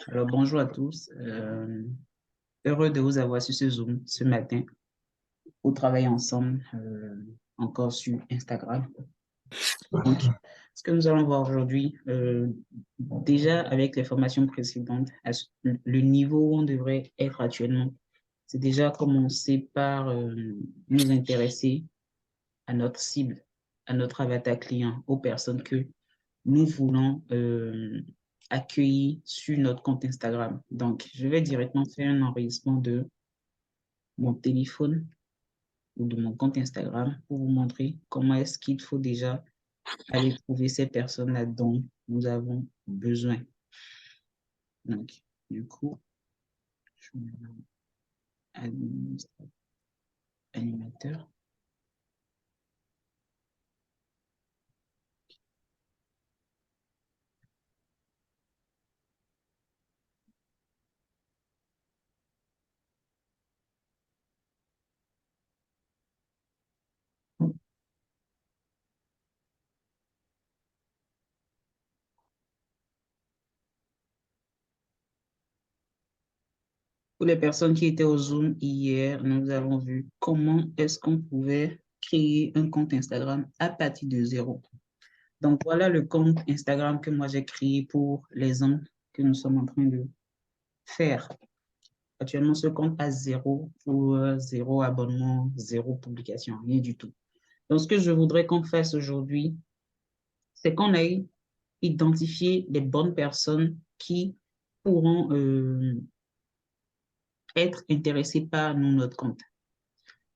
Alors, bonjour à tous. Heureux de vous avoir sur ce Zoom ce matin pour travailler ensemble encore sur Instagram. Donc, ce que nous allons voir aujourd'hui, déjà avec les formations précédentes, le niveau où on devrait être actuellement, c'est déjà commencer par nous intéresser à notre cible, à notre avatar client, aux personnes que nous voulons accueillir sur notre compte Instagram. Donc, je vais directement faire un enregistrement de mon téléphone ou de mon compte Instagram pour vous montrer comment est-ce qu'il faut déjà aller trouver ces personnes-là dont nous avons besoin. Donc, du coup, je mets animateur. Pour les personnes qui étaient au Zoom hier, nous avons vu comment est-ce qu'on pouvait créer un compte Instagram à partir de zéro. Donc, voilà le compte Instagram que moi j'ai créé pour les ans que nous sommes en train de faire. Actuellement, ce compte a zéro ou zéro abonnement, zéro publication, rien du tout. Donc, ce que je voudrais qu'on fasse aujourd'hui, c'est qu'on aille identifier les bonnes personnes qui pourront être intéressées par nous, notre compte.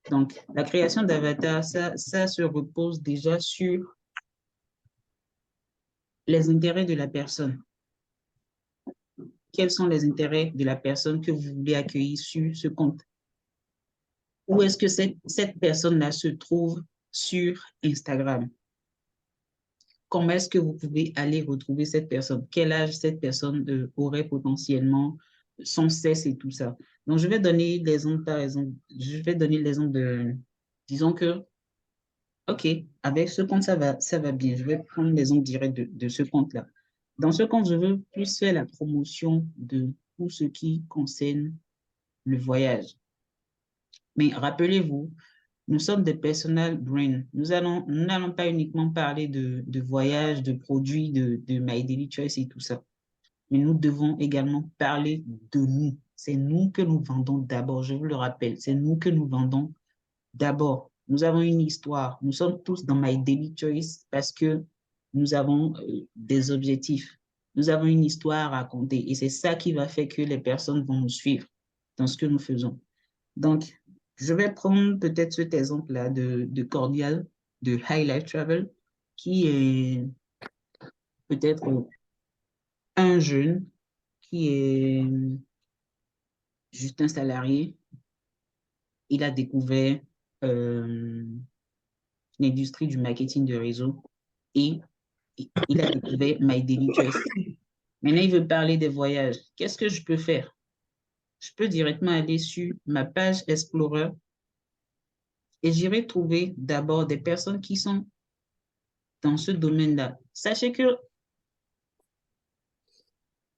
Donc, la création d'avatar, ça se repose déjà sur les intérêts de la personne. Quels sont les intérêts de la personne que vous voulez accueillir sur ce compte? Où est-ce que cette personne-là se trouve sur Instagram? Comment est-ce que vous pouvez aller retrouver cette personne? Quel âge cette personne aurait potentiellement, son sexe et tout ça. Donc, je vais donner l'exemple, par exemple, je vais donner l'exemple de, disons que, OK, avec ce compte, ça va bien. Je vais prendre l'exemple direct de ce compte-là. Dans ce compte, je veux plus faire la promotion de tout ce qui concerne le voyage. Mais rappelez-vous, nous sommes des personal brands. Nous n'allons pas uniquement parler de voyage, de produits, de My Daily Choice et tout ça. Mais nous devons également parler de nous. C'est nous que nous vendons d'abord, je vous le rappelle. C'est nous que nous vendons d'abord. Nous avons une histoire. Nous sommes tous dans My Daily Choice parce que nous avons des objectifs. Nous avons une histoire à raconter et c'est ça qui va faire que les personnes vont nous suivre dans ce que nous faisons. Donc, je vais prendre peut-être cet exemple-là de Cordial, de High Life Travel, qui est peut-être un jeune qui est juste un salarié. Il a découvert euh, l'industrie du marketing de réseau et il a découvert My Daily Choice. Maintenant, il veut parler des voyages. Qu'est-ce que je peux faire? Je peux directement aller sur ma page Explorer et j'irai trouver d'abord des personnes qui sont dans ce domaine-là. Sachez que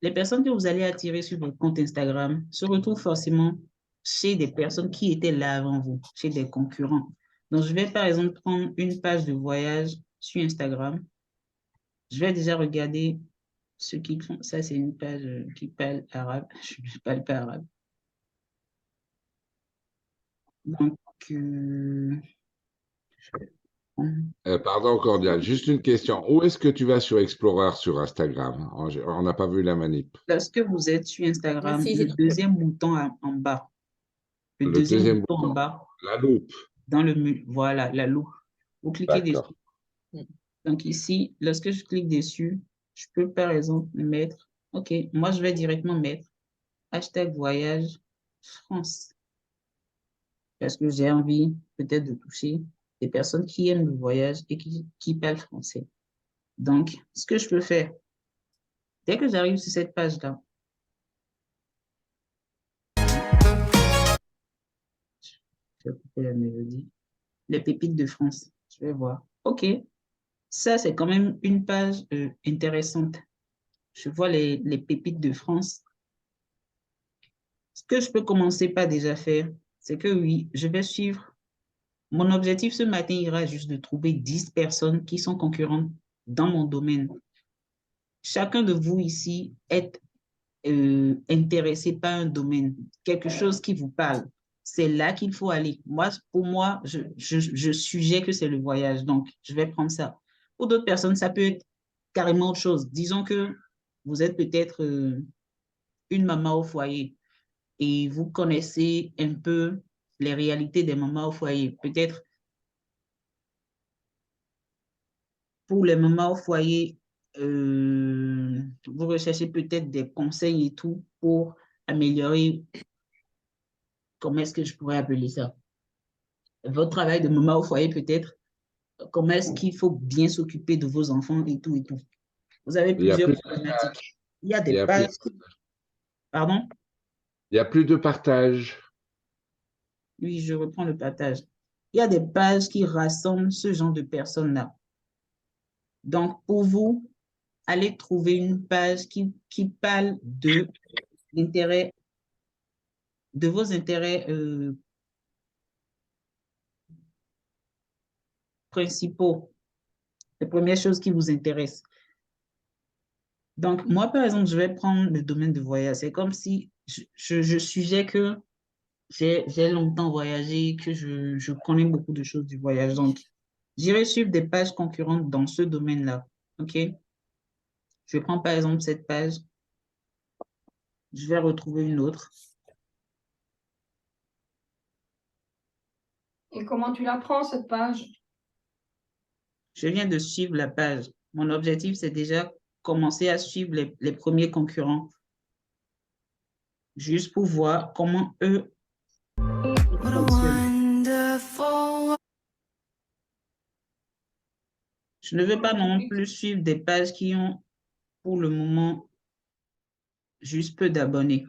les personnes que vous allez attirer sur votre compte Instagram se retrouvent forcément chez des personnes qui étaient là avant vous, chez des concurrents. Donc, je vais par exemple prendre une page de voyage sur Instagram. Je vais déjà regarder ce qu'ils font. Ça, c'est une page qui parle arabe. Je ne parle pas arabe. Donc, je vais prendre- Pardon, Cordial, juste une question. Où est-ce que tu vas sur Explorer sur Instagram? On n'a pas vu la manip. lorsque vous êtes sur Moi Instagram, aussi, le j'ai trouvé. deuxième bouton en bas, le Le deuxième deuxième bouton en bouton, bas, la loupe. dans le menu, voilà, la loupe. Vous cliquez dessus. D'accord. Mm. Donc ici, lorsque je clique dessus, je peux par exemple mettre, OK, moi je vais directement mettre hashtag voyage France parce que j'ai envie peut-être de toucher des personnes qui aiment le voyage et qui parlent français. Donc, ce que je peux faire, dès que j'arrive sur cette page-là, je vais couper la mélodie, les pépites de France, je vais voir. OK, ça c'est quand même une page intéressante. Je vois les pépites de France. Ce que je peux commencer par déjà faire, c'est que oui, je vais suivre. Mon objectif ce matin ira juste de trouver 10 personnes qui sont concurrentes dans mon domaine. Chacun de vous ici est intéressé par un domaine, quelque chose qui vous parle. C'est là qu'il faut aller. Moi, pour moi, je suggère que c'est le voyage, donc je vais prendre ça. Pour d'autres personnes, ça peut être carrément autre chose. Disons que vous êtes peut-être une maman au foyer et vous connaissez un peu les réalités des mamans au foyer. Peut-être pour les mamans au foyer, vous recherchez peut-être des conseils et tout pour améliorer, comment est-ce que je pourrais appeler ça? Votre travail de maman au foyer peut-être, comment est-ce qu'il faut bien s'occuper de vos enfants et tout et tout. Vous avez Il y a plusieurs plus, problématiques. Il y a il des y a plus, pages, pardon? il y a plus de partage. Oui, je reprends le partage. Il y a des pages qui rassemblent ce genre de personnes-là. Donc, pour vous, allez trouver une page qui parle de l'intérêt, de vos intérêts principaux, les premières choses qui vous intéressent. Donc, moi, par exemple, je vais prendre le domaine de voyage. C'est comme si je suggère que j'ai longtemps voyagé, que je connais beaucoup de choses du voyage. Donc, j'irai suivre des pages concurrentes dans ce domaine-là. OK? Je prends par exemple cette page, je vais retrouver une autre. Et comment tu la prends, cette page? Je viens de suivre la page. Mon objectif, c'est déjà commencer à suivre les premiers concurrents, juste pour voir comment eux fonctionnent. Je ne veux pas non plus suivre des pages qui ont, pour le moment, juste peu d'abonnés.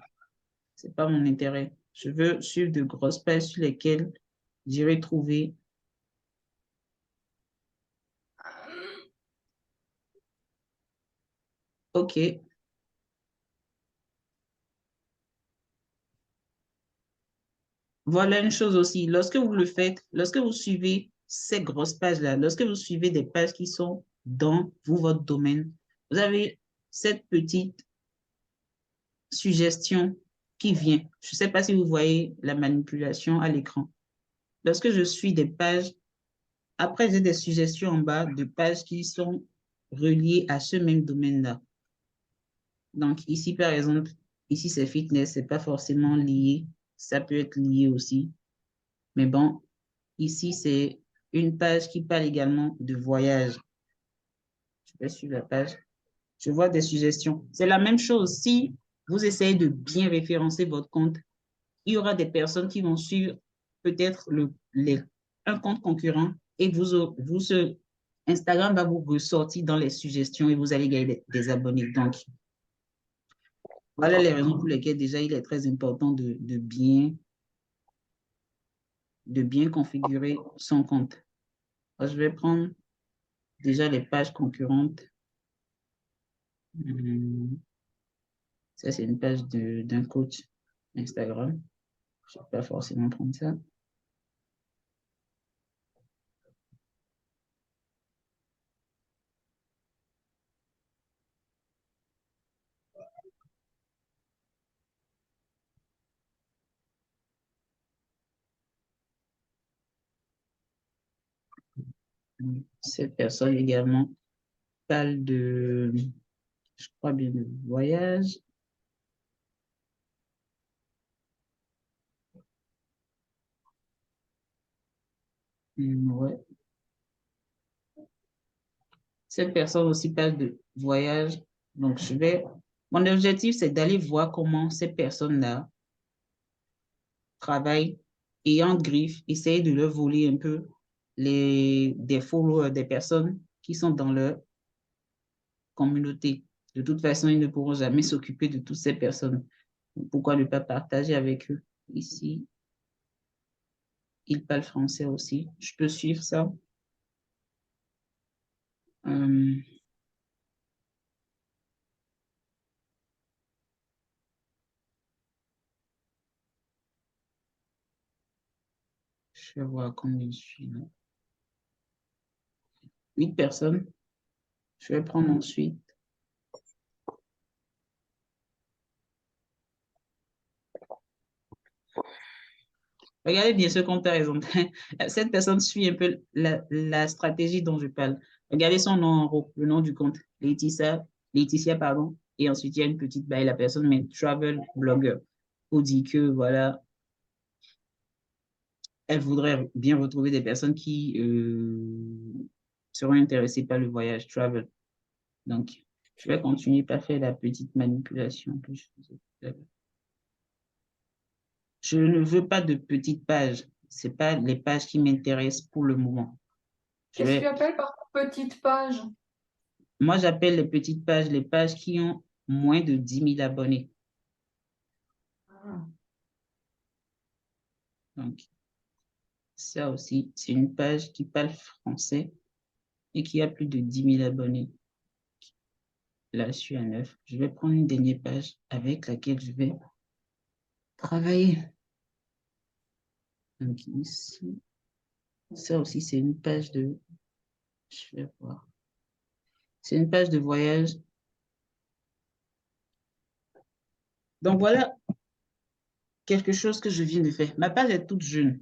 Ce n'est pas mon intérêt. Je veux suivre de grosses pages sur lesquelles j'irai trouver. OK. Voilà une chose aussi. Lorsque vous le faites, lorsque vous suivez ces grosses pages-là, lorsque vous suivez des pages qui sont dans vous, votre domaine, vous avez cette petite suggestion qui vient. Je ne sais pas si vous voyez la manipulation à l'écran. Lorsque je suis des pages, après j'ai des suggestions en bas de pages qui sont reliées à ce même domaine-là. Donc ici, par exemple, ici c'est fitness, c'est pas forcément lié. Ça peut être lié aussi. Mais bon, ici c'est une page qui parle également de voyage. Je vais suivre la page. Je vois des suggestions. C'est la même chose. Si vous essayez de bien référencer votre compte, il y aura des personnes qui vont suivre peut-être un compte concurrent et Instagram va vous ressortir dans les suggestions et vous allez gagner des abonnés. Donc, voilà les raisons pour lesquelles déjà il est très important de bien configurer son compte. Alors, je vais prendre déjà les pages concurrentes. Ça, c'est une page d'un coach Instagram. Je ne vais pas forcément prendre ça. Cette personne également parle de, je crois bien, de voyage. Ouais. Cette personne aussi parle de voyage. Donc, mon objectif, c'est d'aller voir comment ces personnes-là travaillent et en griffe, essayer de leur voler un peu des followers, des personnes qui sont dans leur communauté. De toute façon, ils ne pourront jamais s'occuper de toutes ces personnes. Pourquoi ne pas partager avec eux? Ici, ils parlent français aussi. Je peux suivre ça. Euh, Je vais voir combien je suis là. 8 personnes. Je vais prendre ensuite. Regardez bien ce comparaison. Cette personne suit un peu la stratégie dont je parle. Regardez son nom en haut, le nom du compte. Laetitia, pardon. Et ensuite, il y a une petite baille, la personne met travel blogger. Pour dire que, voilà, elle voudrait bien retrouver des personnes qui seront intéressées par le voyage travel. Donc, je vais continuer par faire la petite manipulation que je faisais tout à l'heure. Je ne veux pas de petites pages. Ce n'est pas les pages qui m'intéressent pour le moment. Qu'est-ce que tu appelles par petite page? Moi, j'appelle les petites pages les pages qui ont moins de 10 000 abonnés. Ah. Donc, ça aussi, c'est une page qui parle français et qui a plus de 10 000 abonnés. Là, je suis à 9. Je vais prendre une dernière page avec laquelle je vais travailler. Donc, ici, ça aussi, c'est une page de... Je vais voir. C'est une page de voyage. Donc, voilà quelque chose que je viens de faire. Ma page est toute jeune.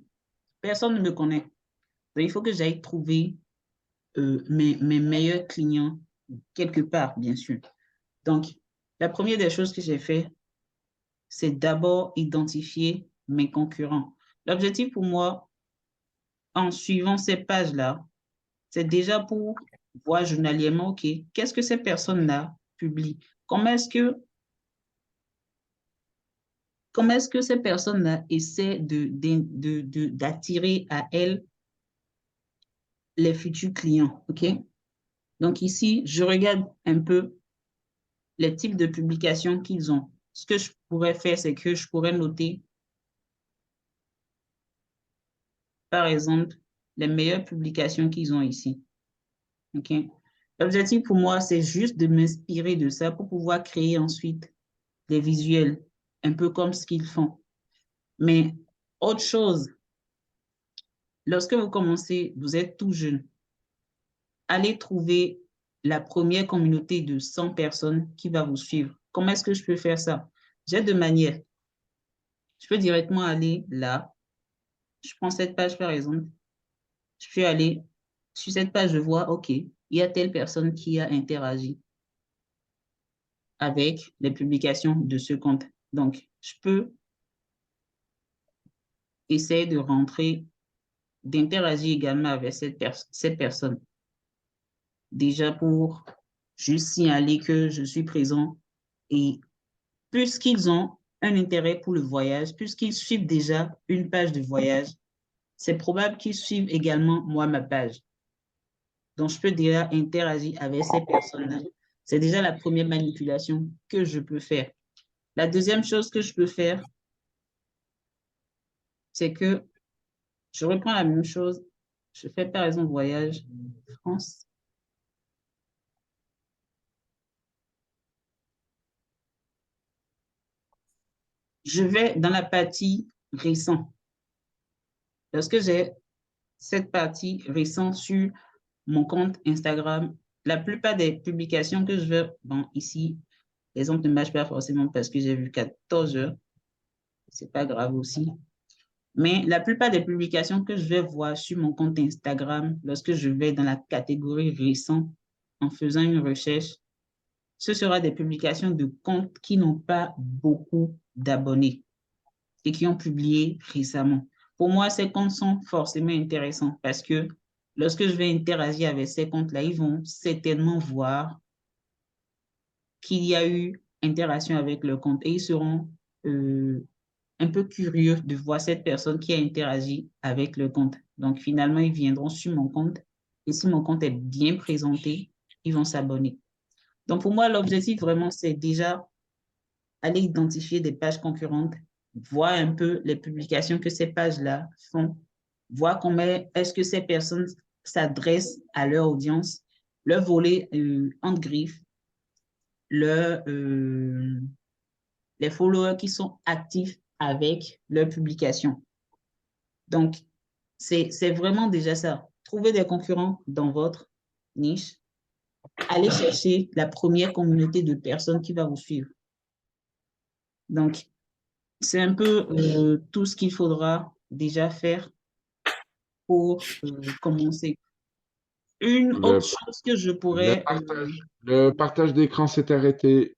Personne ne me connaît. Donc, il faut que j'aille trouver mes meilleurs clients quelque part, bien sûr. Donc, la première des choses que j'ai fait, c'est d'abord identifier mes concurrents. L'objectif pour moi, en suivant ces pages-là, c'est déjà pour voir journalièrement, OK, qu'est-ce que ces personnes-là publient? Comment est-ce que ces personnes-là essaient d'attirer à elles les futurs clients, OK? Donc ici, je regarde un peu les types de publications qu'ils ont. Ce que je pourrais faire, c'est que je pourrais noter, par exemple, les meilleures publications qu'ils ont ici. OK? L'objectif pour moi, c'est juste de m'inspirer de ça pour pouvoir créer ensuite des visuels, un peu comme ce qu'ils font. Mais autre chose, lorsque vous commencez, vous êtes tout jeune, allez trouver la première communauté de 100 personnes qui va vous suivre. Comment est-ce que je peux faire ça? J'ai deux manières. Je peux directement aller là. Je prends cette page, par exemple. Je peux aller sur cette page, je vois, OK, il y a telle personne qui a interagi avec les publications de ce compte. Donc, je peux essayer de rentrer, d'interagir également avec cette personne. Déjà pour juste signaler que je suis présent. Et puisqu'ils ont un intérêt pour le voyage, puisqu'ils suivent déjà une page de voyage, c'est probable qu'ils suivent également moi ma page. Donc, je peux déjà interagir avec ces personnes-là. C'est déjà la première manipulation que je peux faire. La deuxième chose que je peux faire, c'est que je reprends la même chose. Je fais par exemple voyage France. Je vais dans la partie récent. Lorsque j'ai cette partie récente sur mon compte Instagram, la plupart des publications que je vais, bon, ici, l'exemple ne marche pas forcément parce que j'ai vu 14 heures. C'est pas grave aussi. Mais la plupart des publications que je vais voir sur mon compte Instagram, lorsque je vais dans la catégorie récent en faisant une recherche, ce sera des publications de comptes qui n'ont pas beaucoup d'abonnés et qui ont publié récemment. Pour moi, ces comptes sont forcément intéressants parce que lorsque je vais interagir avec ces comptes-là, ils vont certainement voir qu'il y a eu interaction avec le compte et ils seront un peu curieux de voir cette personne qui a interagi avec le compte. Donc, finalement, ils viendront sur mon compte et si mon compte est bien présenté, ils vont s'abonner. Donc, pour moi, l'objectif vraiment, c'est déjà aller identifier des pages concurrentes, voir un peu les publications que ces pages-là font, voir comment est-ce que ces personnes s'adressent à leur audience, leur volet en griffe, les followers qui sont actifs avec leurs publications. Donc, C'est vraiment déjà ça. Trouver des concurrents dans votre niche. Allez chercher la première communauté de personnes qui va vous suivre. Donc, c'est un peu tout ce qu'il faudra déjà faire pour commencer. Une Le, autre chose que je le pourrais... partage, le partage d'écran s'est arrêté.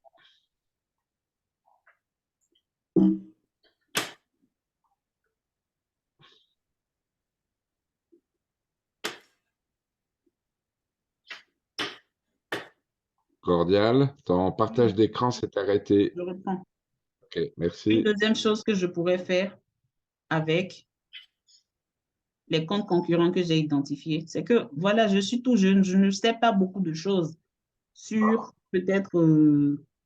Cordial, ton partage d'écran s'est arrêté. je reprends. OK, Une merci. deuxième chose que je pourrais faire avec les comptes concurrents que j'ai identifiés, c'est que, voilà, je suis tout jeune, je ne sais pas beaucoup de choses sur peut-être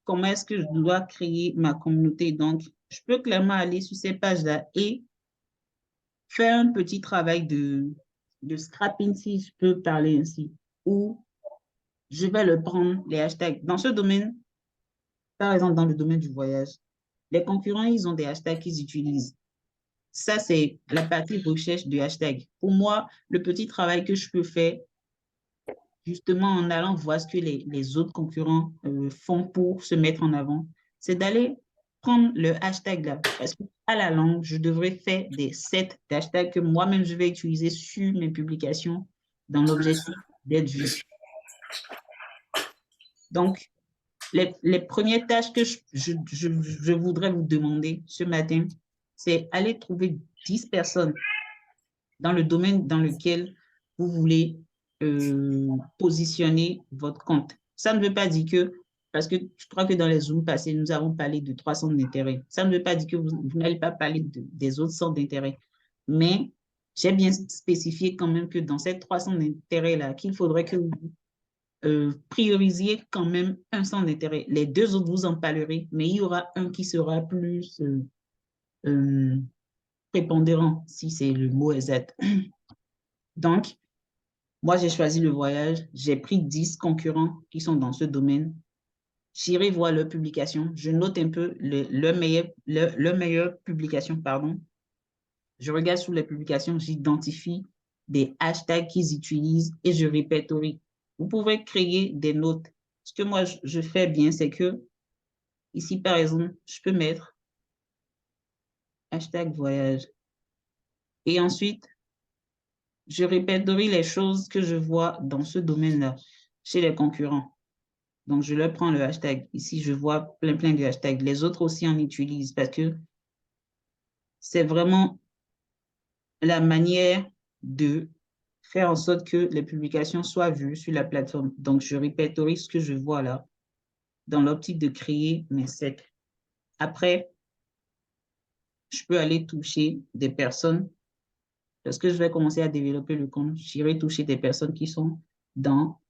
comment est-ce que je dois créer ma communauté. Donc, je peux clairement aller sur ces pages-là et faire un petit travail de scrapping, si je peux parler ainsi, où je vais le prendre, les hashtags. Dans ce domaine, par exemple, dans le domaine du voyage, les concurrents, ils ont des hashtags qu'ils utilisent. Ça, c'est la partie recherche du hashtag. Pour moi, le petit travail que je peux faire, justement en allant voir ce que les autres concurrents font pour se mettre en avant, c'est d'aller prendre le hashtag là. Parce qu'à la longue, je devrais faire des sets d'hashtags que moi-même je vais utiliser sur mes publications dans l'objectif d'être vu. Donc, les premières tâches que je voudrais vous demander ce matin, c'est aller trouver 10 personnes dans le domaine dans lequel vous voulez positionner votre compte. Ça ne veut pas dire que, parce que je crois que dans les Zooms passés, nous avons parlé de 3 centres d'intérêt. Ça ne veut pas dire que vous n'allez pas parler des autres centres d'intérêt. Mais j'ai bien spécifié quand même que dans ces 3 centres d'intérêt-là, qu'il faudrait que vous priorisiez quand même un centre d'intérêt. Les deux autres, vous en parlerez, mais il y aura un qui sera plus prépondérant, si c'est le mot exact. Donc, moi, j'ai choisi le voyage. J'ai pris 10 concurrents qui sont dans ce domaine. J'irai voir leurs publications. Je note un peu leur meilleure publication, pardon. Je regarde sur les publications, j'identifie des hashtags qu'ils utilisent et je répertorie. Vous pouvez créer des notes. Ce que moi, je fais bien, c'est que ici, par exemple, je peux mettre hashtag voyage. Et ensuite, je répertorie les choses que je vois dans ce domaine-là chez les concurrents. Donc, je leur prends le hashtag. Ici, je vois plein de hashtags. Les autres aussi en utilisent parce que c'est vraiment la manière de faire en sorte que les publications soient vues sur la plateforme. Donc, je répertorie ce que je vois là dans l'optique de créer mes sets. Après, je peux aller toucher des personnes parce que je vais commencer à développer le compte. J'irai toucher des personnes qui sont dans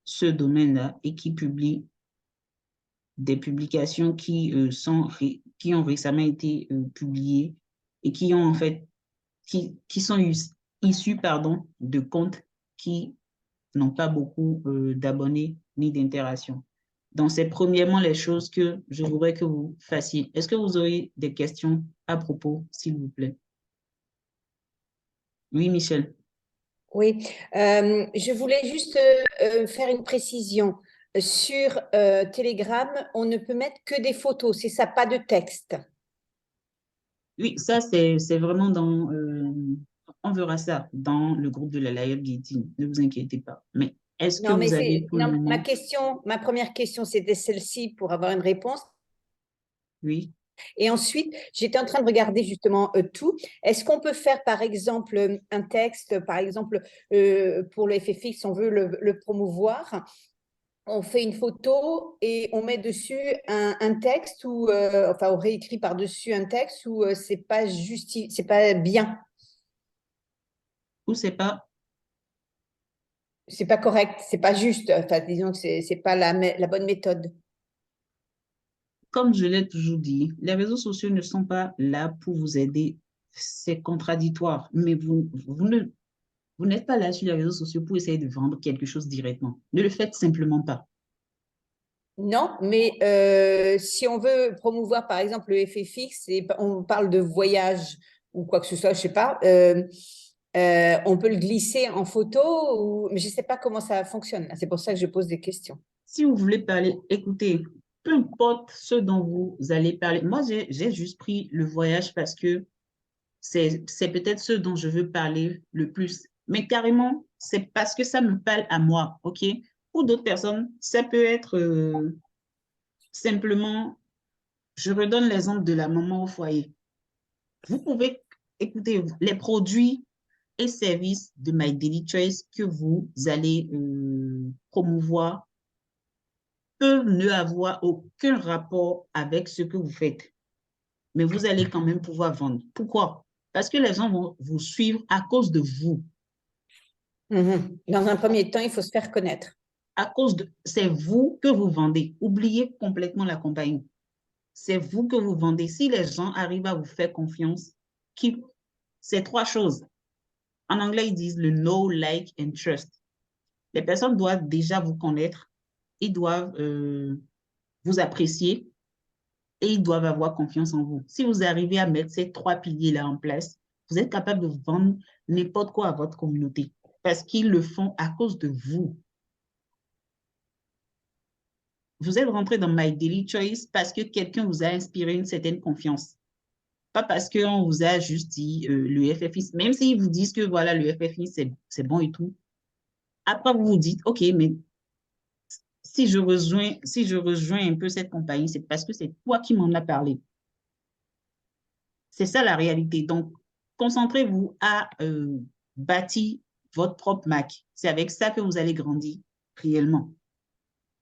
ce domaine-là et qui publient des publications qui ont récemment été publiées et qui ont en fait, qui sont issues, pardon, de comptes qui n'ont pas beaucoup d'abonnés ni d'interactions. Donc, c'est premièrement les choses que je voudrais que vous fassiez. Est-ce que vous auriez des questions à propos, s'il vous plaît? Oui, Michel. Oui, je voulais juste faire une précision. Sur Telegram, on ne peut mettre que des photos, c'est ça, pas de texte. Oui, ça, c'est vraiment dans... on verra ça dans le groupe de la Live Guillotine. Ne vous inquiétez pas. Mais est-ce que Non, mais vous avez pour le non, moment... ma première question, c'était celle-ci pour avoir une réponse. Oui. Et ensuite, j'étais en train de regarder justement tout. Est-ce qu'on peut faire, par exemple, un texte, par exemple, pour le FFX, on veut le promouvoir, on fait une photo et on met dessus un texte ou, enfin, on réécrit par-dessus un texte ou c'est pas c'est pas bien, Ou c'est pas... c'est pas correct, c'est pas juste. Enfin, disons que c'est pas la bonne méthode. Comme je l'ai toujours dit, les réseaux sociaux ne sont pas là pour vous aider. C'est contradictoire, mais vous n'êtes pas là sur les réseaux sociaux pour essayer de vendre quelque chose directement. Ne le faites simplement pas. Non, mais si on veut promouvoir, par exemple, le FFX, et on parle de voyage ou quoi que ce soit, je sais pas. On peut le glisser en photo, mais je ne sais pas comment ça fonctionne. C'est pour ça que je pose des questions. Si vous voulez parler, écoutez, peu importe ce dont vous allez parler. Moi, j'ai juste pris le voyage parce que c'est peut-être ce dont je veux parler le plus. Mais carrément, c'est parce que ça me parle à moi, OK? Pour d'autres personnes, ça peut être simplement, je redonne l'exemple de la maman au foyer. Vous pouvez écouter les produits et services de My Daily Choice que vous allez promouvoir peuvent ne avoir aucun rapport avec ce que vous faites. Mais vous allez quand même pouvoir vendre. Pourquoi? Parce que les gens vont vous suivre à cause de vous. Dans un premier temps, il faut se faire connaître. À cause de, c'est vous que vous vendez. Oubliez complètement la compagnie. C'est vous que vous vendez. Si les gens arrivent à vous faire confiance, c'est trois choses. En anglais, ils disent le know, like and trust. Les personnes doivent déjà vous connaître, ils doivent vous apprécier et ils doivent avoir confiance en vous. Si vous arrivez à mettre ces trois piliers-là en place, vous êtes capable de vendre n'importe quoi à votre communauté parce qu'ils le font à cause de vous. Vous êtes rentré dans My Daily Choice parce que quelqu'un vous a inspiré une certaine confiance. Pas parce qu'on vous a juste dit le FFI, même s'ils vous disent que voilà, le FFI, c'est bon et tout. Après, vous vous dites, OK, mais si je rejoins un peu cette compagnie, c'est parce que c'est toi qui m'en as parlé. C'est ça la réalité. Donc, concentrez-vous à bâtir votre propre marque. C'est avec ça que vous allez grandir réellement.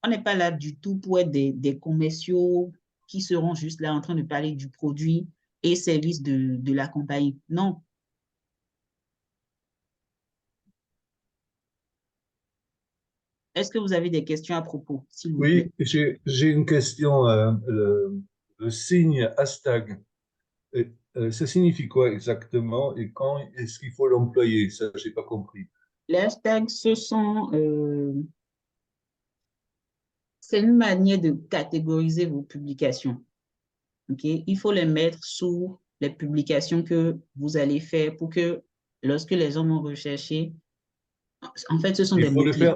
On n'est pas là du tout pour être des commerciaux qui seront juste là en train de parler du produit et service de la compagnie. Non. Est-ce que vous avez des questions à propos, s'il vous plaît? Oui, j'ai une question. Le signe hashtag, ça signifie quoi exactement et quand est-ce qu'il faut l'employer? Ça, je n'ai pas compris. Les hashtags, c'est une manière de catégoriser vos publications. Okay? Il faut les mettre sous les publications que vous allez faire pour que lorsque les gens vont rechercher, en fait, ce sont des mots-clés.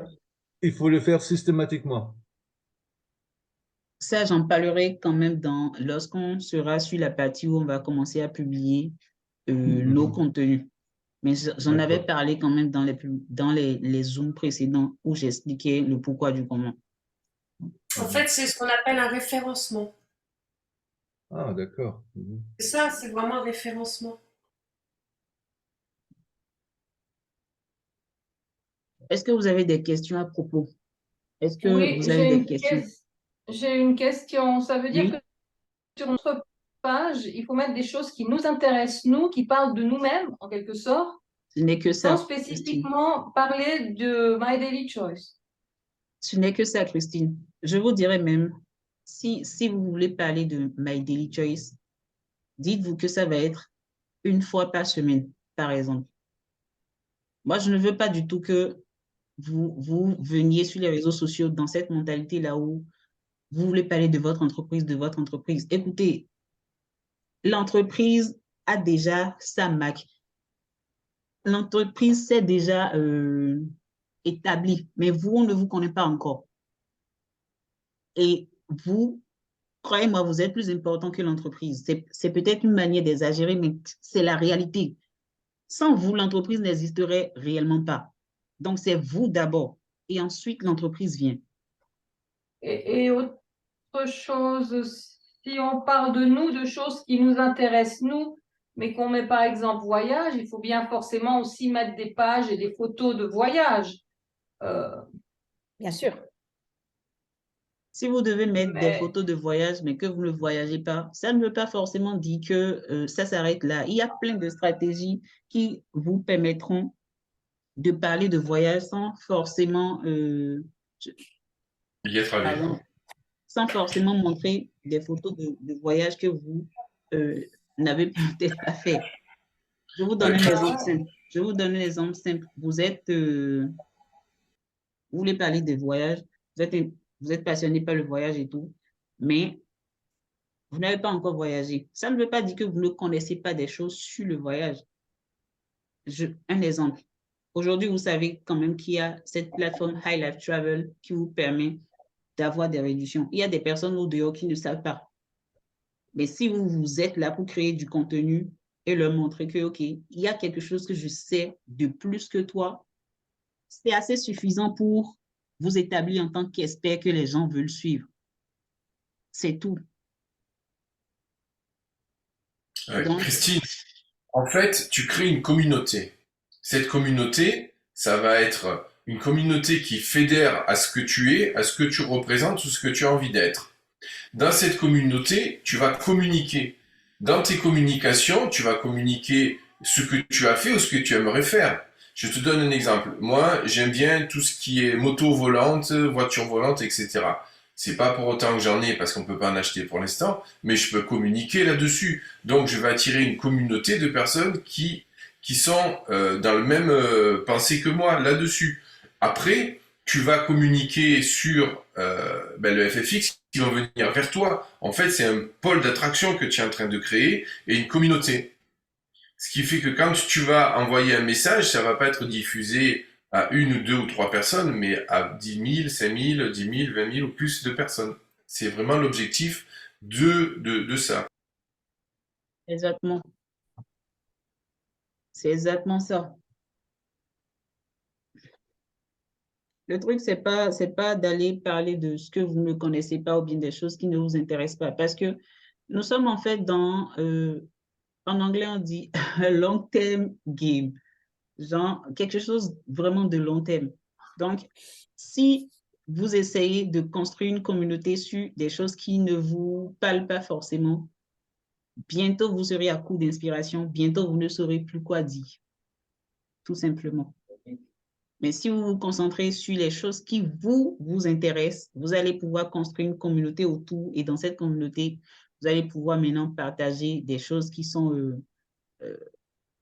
Il faut le faire systématiquement. Ça, j'en parlerai quand même lorsqu'on sera sur la partie où on va commencer à publier nos contenus. Mais j'en avais parlé quand même dans les Zooms précédents où j'expliquais le pourquoi du comment. En fait, c'est ce qu'on appelle un référencement. Ah, d'accord. C'est ça, c'est vraiment un référencement. Est-ce que vous avez des questions à propos? Est-ce que Oui, vous avez des questions? j'ai une question. Ça veut dire Oui. que sur notre page, il faut mettre des choses qui nous intéressent, nous, qui parlent de nous-mêmes, en quelque sorte, Ce n'est que ça, sans Christine. spécifiquement parler de My Daily Choice. Ce n'est que ça, Christine. Je vous dirais même, si vous voulez parler de My Daily Choice, dites-vous que ça va être une fois par semaine, par exemple. Moi, je ne veux pas du tout que vous veniez sur les réseaux sociaux dans cette mentalité-là où vous voulez parler de votre entreprise, de votre entreprise. Écoutez, l'entreprise a déjà sa marque. L'entreprise s'est déjà établie, mais vous, on ne vous connaît pas encore. Et vous, croyez-moi, vous êtes plus important que l'entreprise. C'est peut-être une manière d'exagérer, mais c'est la réalité. Sans vous, l'entreprise n'existerait réellement pas. Donc, c'est vous d'abord. Et ensuite, l'entreprise vient. Et autre chose, si on parle de nous, de choses qui nous intéressent, nous, mais qu'on met par exemple voyage, il faut bien forcément aussi mettre des pages et des photos de voyage. Bien sûr. Si vous devez mettre des photos de voyage, mais que vous ne voyagez pas, ça ne veut pas forcément dire que ça s'arrête là. Il y a plein de stratégies qui vous permettront de parler de voyage sans forcément, sans forcément montrer des photos de voyage que vous n'avez peut-être pas fait. Je vous donne un exemple simple. Je vous donne un exemple simple. Vous voulez parler de voyage, vous êtes passionné par le voyage et tout, mais vous n'avez pas encore voyagé. Ça ne veut pas dire que vous ne connaissez pas des choses sur le voyage. un exemple. Aujourd'hui, vous savez quand même qu'il y a cette plateforme High Life Travel qui vous permet d'avoir des réductions. Il y a des personnes au dehors qui ne savent pas. Mais si vous êtes là pour créer du contenu et leur montrer que, OK, il y a quelque chose que je sais de plus que toi, c'est assez suffisant pour vous établir en tant qu'expert que les gens veulent suivre. C'est tout. Donc, Christine, en fait, tu crées une communauté. Cette communauté, ça va être une communauté qui fédère à ce que tu es, à ce que tu représentes ou ce que tu as envie d'être. Dans cette communauté, tu vas communiquer. Dans tes communications, tu vas communiquer ce que tu as fait ou ce que tu aimerais faire. Je te donne un exemple. Moi, j'aime bien tout ce qui est moto volante, voiture volante, etc. C'est pas pour autant que j'en ai parce qu'on peut pas en acheter pour l'instant, mais je peux communiquer là-dessus. Donc, je vais attirer une communauté de personnes qui sont dans le même pensée que moi là-dessus. Après, tu vas communiquer sur le FFX qui vont venir vers toi. En fait, c'est un pôle d'attraction que tu es en train de créer et une communauté. Ce qui fait que quand tu vas envoyer un message, ça va pas être diffusé à une ou deux ou trois personnes, mais à 10 000, 5 000, 10 000, 20 000 ou plus de personnes. C'est vraiment l'objectif de ça. exactement. C'est exactement ça. Le truc, c'est pas d'aller parler de ce que vous ne connaissez pas ou bien des choses qui ne vous intéressent pas. Parce que nous sommes en fait en anglais, on dit un long term game. Genre, quelque chose vraiment de long terme. Donc, si vous essayez de construire une communauté sur des choses qui ne vous parlent pas forcément, bientôt vous serez à court d'inspiration, bientôt vous ne saurez plus quoi dire, tout simplement. Mais si vous vous concentrez sur les choses qui vous intéressent, vous allez pouvoir construire une communauté autour et dans cette communauté, vous allez pouvoir maintenant partager des choses qui sont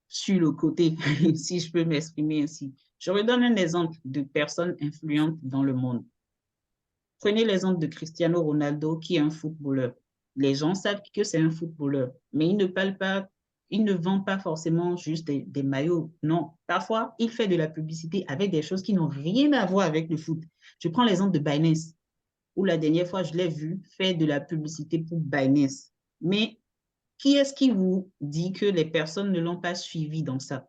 sur le côté, si je peux m'exprimer ainsi. Je redonne un exemple de personnes influentes dans le monde. Prenez l'exemple de Cristiano Ronaldo, qui est un footballeur. Les gens savent que c'est un footballeur, mais il ne parle pas, il ne vend pas forcément juste des maillots. Non, parfois, il fait de la publicité avec des choses qui n'ont rien à voir avec le foot. Je prends l'exemple de Binance, où la dernière fois, je l'ai vu faire de la publicité pour Binance. Mais qui est-ce qui vous dit que les personnes ne l'ont pas suivi dans ça?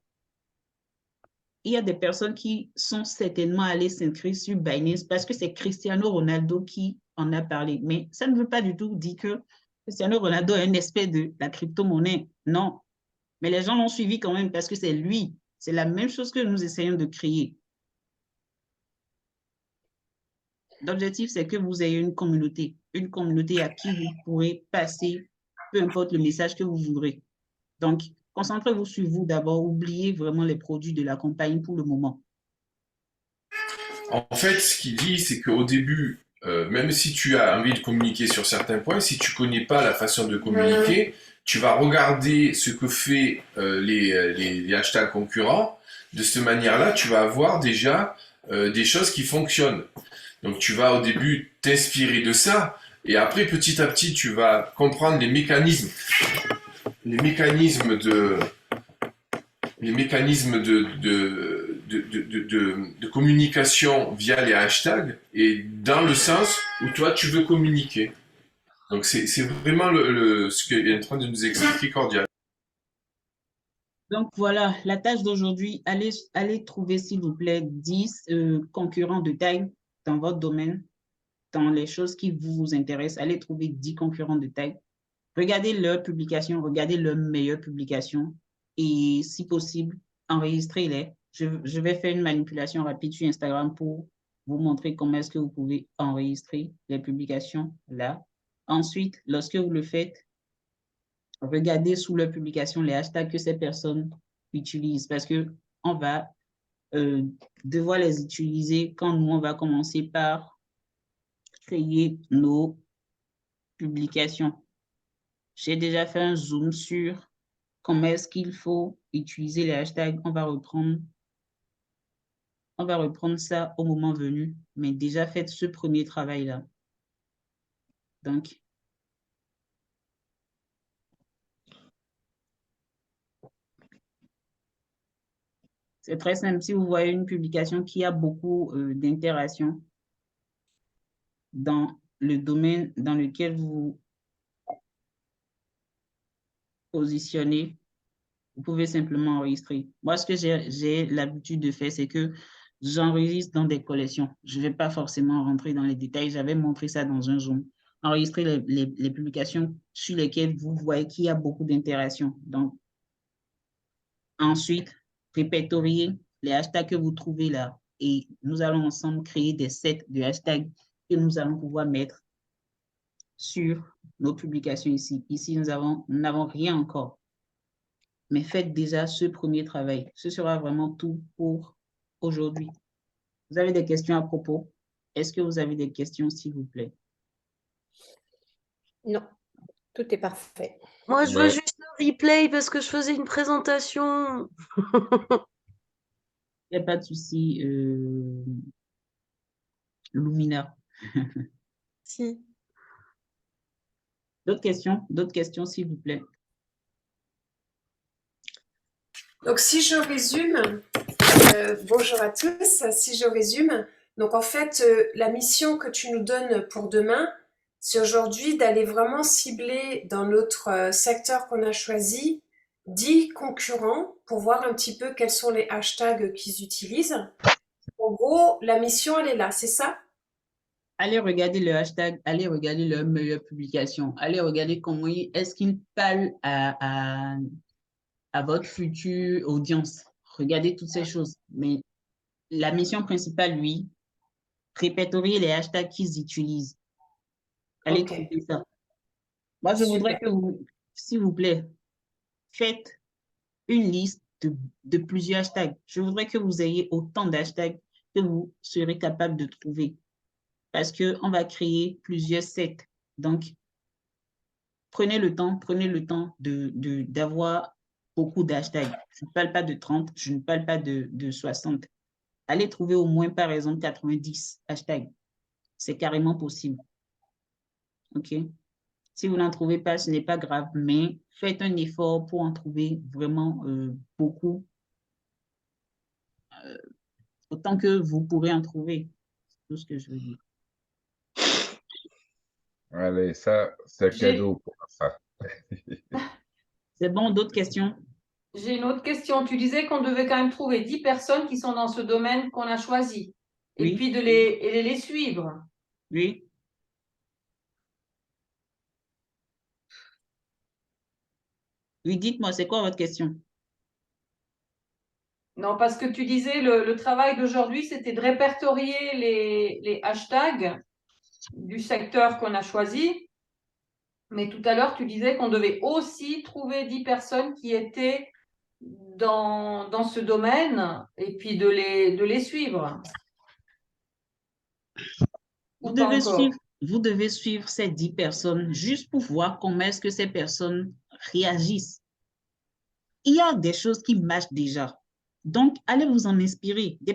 Il y a des personnes qui sont certainement allées s'inscrire sur Binance parce que c'est Cristiano Ronaldo qui en a parlé. Mais ça ne veut pas du tout dire que Cristiano Ronaldo est un expert de la crypto-monnaie. Non. Mais les gens l'ont suivi quand même parce que c'est lui. C'est la même chose que nous essayons de créer. L'objectif, c'est que vous ayez une communauté à qui vous pourrez passer, peu importe le message que vous voudrez. Donc, concentrez-vous sur vous d'abord. Oubliez vraiment les produits de la compagnie pour le moment. En fait, ce qu'il dit, c'est qu'au début, même si tu as envie de communiquer sur certains points, si tu connais pas la façon de communiquer, tu vas regarder ce que fait les hashtags concurrents. De cette manière-là, tu vas avoir déjà des choses qui fonctionnent. Donc, tu vas au début t'inspirer de ça, et après, petit à petit, tu vas comprendre les mécanismes de communication via les hashtags et dans le sens où toi tu veux communiquer. Donc c'est vraiment ce qu'il est en train de nous expliquer Cordial. Donc voilà, la tâche d'aujourd'hui, allez trouver s'il vous plaît 10 concurrents de taille dans votre domaine, dans les choses qui vous intéressent. Allez trouver 10 concurrents de taille. Regardez leurs publications, regardez leurs meilleures publications et si possible, enregistrez-les. Je vais faire une manipulation rapide sur Instagram pour vous montrer comment est-ce que vous pouvez enregistrer les publications là. Ensuite, lorsque vous le faites, regardez sous leurs publications les hashtags que ces personnes utilisent parce qu'on va devoir les utiliser quand nous, on va commencer par créer nos publications. J'ai déjà fait un zoom sur comment est-ce qu'il faut utiliser les hashtags. On va reprendre ça au moment venu, mais déjà faites ce premier travail-là. Donc, C'est très simple. Si vous voyez une publication qui a beaucoup d'interactions dans le domaine dans lequel vous positionnez, vous pouvez simplement enregistrer. Moi, ce que j'ai l'habitude de faire, c'est que j'enregistre dans des collections. Je ne vais pas forcément rentrer dans les détails. J'avais montré ça dans un Zoom. Enregistrer les publications sur lesquelles vous voyez qu'il y a beaucoup d'interactions. Donc, ensuite, répertorier les hashtags que vous trouvez là. Et nous allons ensemble créer des sets de hashtags que nous allons pouvoir mettre sur nos publications ici. Ici, nous n'avons rien encore. Mais faites déjà ce premier travail. Ce sera vraiment tout pour aujourd'hui. Vous avez des questions à propos? Est-ce que vous avez des questions, s'il vous plaît? Non, tout est parfait. Moi, je veux Ouais. juste le replay parce que je faisais une présentation. Il n'y a pas de souci, Lumina. Si. D'autres questions, s'il vous plaît? Donc, si je résume, bonjour à tous, si je résume, donc en fait, la mission que tu nous donnes pour demain, c'est aujourd'hui d'aller vraiment cibler dans notre secteur qu'on a choisi 10 concurrents pour voir un petit peu quels sont les hashtags qu'ils utilisent. En gros, la mission, elle est là, c'est ça? Allez regarder le hashtag, allez regarder leur meilleure publication, allez regarder comment est-ce qu'ils parlent à votre future audience. Regardez toutes ces choses. Mais la mission principale, oui, répertorier les hashtags qu'ils utilisent. Allez Ok. trouver ça. Moi, je voudrais Super. que vous, s'il vous plaît, faites une liste de plusieurs hashtags. Je voudrais que vous ayez autant d'hashtags que vous serez capable de trouver. Parce qu'on va créer plusieurs sets. Donc, prenez le temps d'avoir beaucoup d'hashtags. Je ne parle pas de 30, je ne parle pas de 60. Allez trouver au moins, par exemple, 90 hashtags. C'est carrément possible. OK? Si vous n'en trouvez pas, ce n'est pas grave, mais faites un effort pour en trouver vraiment beaucoup, autant que vous pourrez en trouver. C'est tout ce que je veux dire. Allez, ça, c'est cadeau pour ça. C'est bon, d'autres questions? J'ai une autre question. Tu disais qu'on devait quand même trouver 10 personnes qui sont dans ce domaine qu'on a choisi. Et Oui. puis de les suivre. Oui. Oui, dites-moi, c'est quoi votre question? Non, parce que tu disais le travail d'aujourd'hui, c'était de répertorier les hashtags du secteur qu'on a choisi. Mais tout à l'heure, tu disais qu'on devait aussi trouver 10 personnes qui étaient dans ce domaine et puis de les suivre. Vous Ou pas devez encore. suivre, vous devez suivre ces 10 personnes juste pour voir comment est-ce que ces personnes réagissent. Il y a des choses qui marchent déjà. Donc, allez vous en inspirer. Des